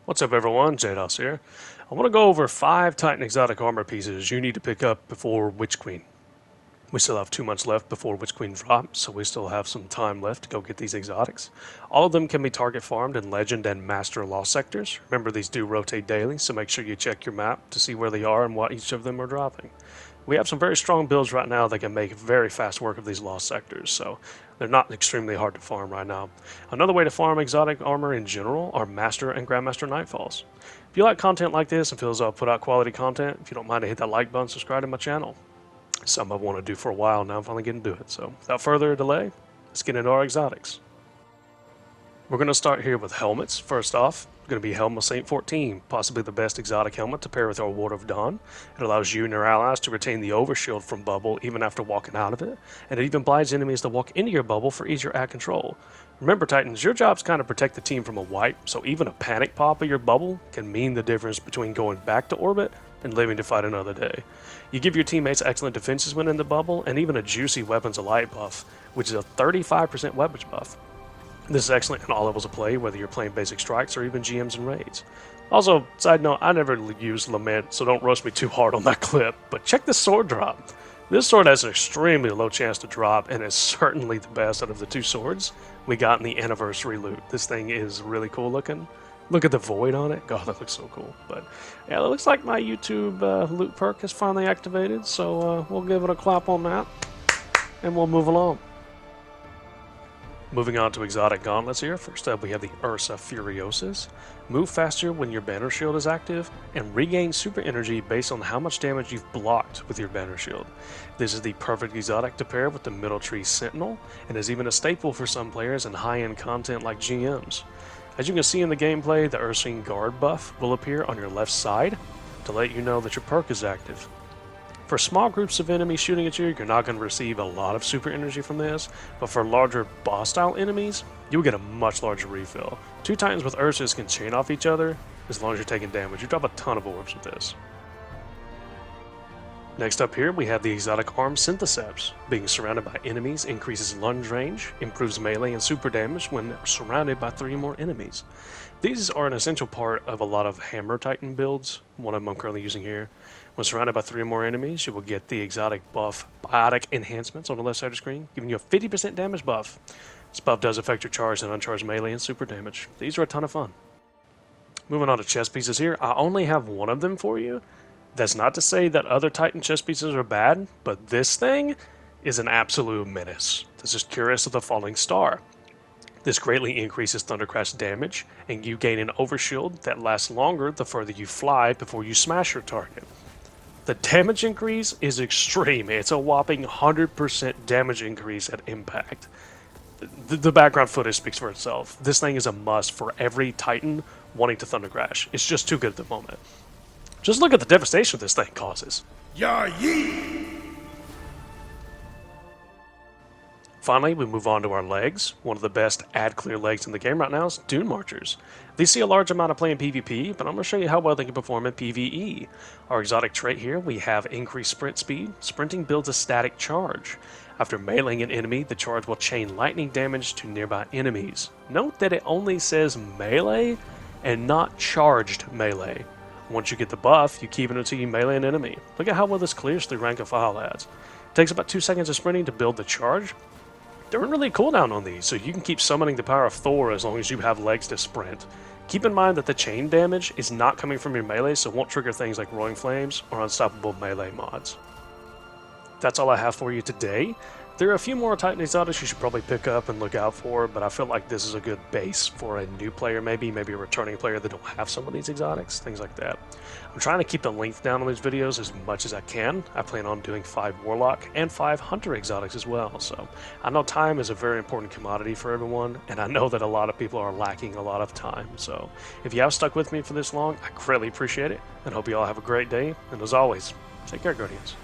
What's up everyone, JDOS here. I want to go over 5 Titan exotic armor pieces you need to pick up before Witch Queen. We still have 2 months left before Witch Queen drops, so we still have some time left to go get these exotics. All of them can be target farmed in Legend and Master Lost sectors. Remember, these do rotate daily, so make sure you check your map to see where they are and what each of them are dropping. We have some very strong builds right now that can make very fast work of these lost sectors, so they're not extremely hard to farm right now. Another way to farm exotic armor in general are Master and Grandmaster Nightfalls. If you like content like this and feel as though I put out quality content, if you don't mind to hit that like button, subscribe to my channel. Something I've wanted to do for a while now, I'm finally getting to it. So without further delay, let's get into our exotics. We're going to start here with helmets. First off, it's going to be Helm of Saint 14, possibly the best exotic helmet to pair with our Ward of Dawn. It allows you and your allies to retain the overshield from bubble even after walking out of it, and it even blinds enemies to walk into your bubble for easier at control. Remember Titans, your job's kind of protect the team from a wipe, so even a panic pop of your bubble can mean the difference between going back to orbit and living to fight another day. You give your teammates excellent defenses when in the bubble, and even a juicy Weapons of Light buff, which is a 35% weapons buff. This is excellent in all levels of play, whether you're playing basic strikes or even GMs and raids. Also, side note, I never used Lament, so don't roast me too hard on that clip, but check this sword drop. This sword has an extremely low chance to drop, and is certainly the best out of the 2 swords we got in the anniversary loot. This thing is really cool looking. Look at the void on it. God, that looks so cool. But yeah, it looks like my YouTube loot perk is finally activated, so we'll give it a clap on that, and we'll move along. Moving on to exotic gauntlets here. First up, we have the Ursa Furiosus. Move faster when your banner shield is active, and regain super energy based on how much damage you've blocked with your banner shield. This is the perfect exotic to pair with the Middle Tree Sentinel, and is even a staple for some players in high-end content like GMs. As you can see in the gameplay, the Ursine Guard buff will appear on your left side to let you know that your perk is active. For small groups of enemies shooting at you, you're not going to receive a lot of super energy from this, but for larger boss-style enemies, you'll get a much larger refill. 2 Titans with Ursas can chain off each other as long as you're taking damage. You drop a ton of orbs with this. Next up here, we have the exotic arm Syntheseps. Being surrounded by enemies increases lunge range, improves melee and super damage when surrounded by 3 or more enemies. These are an essential part of a lot of Hammer Titan builds, one of them I'm currently using here. When surrounded by 3 or more enemies, you will get the exotic buff Biotic Enhancements on the left side of the screen, giving you a 50% damage buff. This buff does affect your charged and uncharged melee and super damage. These are a ton of fun. Moving on to chest pieces here, I only have one of them for you. That's not to say that other Titan chest pieces are bad, but this thing is an absolute menace. This is Curious of the Falling Star. This greatly increases Thundercrash damage, and you gain an overshield that lasts longer the further you fly before you smash your target. The damage increase is extreme. It's a whopping 100% damage increase at impact. The background footage speaks for itself. This thing is a must for every Titan wanting to Thundercrash. It's just too good at the moment. Just look at the devastation this thing causes. Yee! Finally, we move on to our legs. One of the best ad clear legs in the game right now is Dune Marchers. They see a large amount of play in PvP, but I'm going to show you how well they can perform in PvE. Our exotic trait here, we have increased sprint speed. Sprinting builds a static charge. After meleeing an enemy, the charge will chain lightning damage to nearby enemies. Note that it only says melee and not charged melee. Once you get the buff, you keep it until you melee an enemy. Look at how well this clears through rank and file ads. It takes about 2 seconds of sprinting to build the charge. There isn't really a cooldown on these, so you can keep summoning the power of Thor as long as you have legs to sprint. Keep in mind that the chain damage is not coming from your melee, so it won't trigger things like Roaring Flames or Unstoppable Melee mods. That's all I have for you today. There are a few more Titan exotics you should probably pick up and look out for, but I feel like this is a good base for a new player, maybe a returning player that don't have some of these exotics, things like that. I'm trying to keep the length down on these videos as much as I can. I plan on doing 5 Warlock and 5 Hunter exotics as well, so I know time is a very important commodity for everyone, and I know that a lot of people are lacking a lot of time, so if you have stuck with me for this long, I greatly appreciate it, and hope you all have a great day, and as always, take care, Guardians.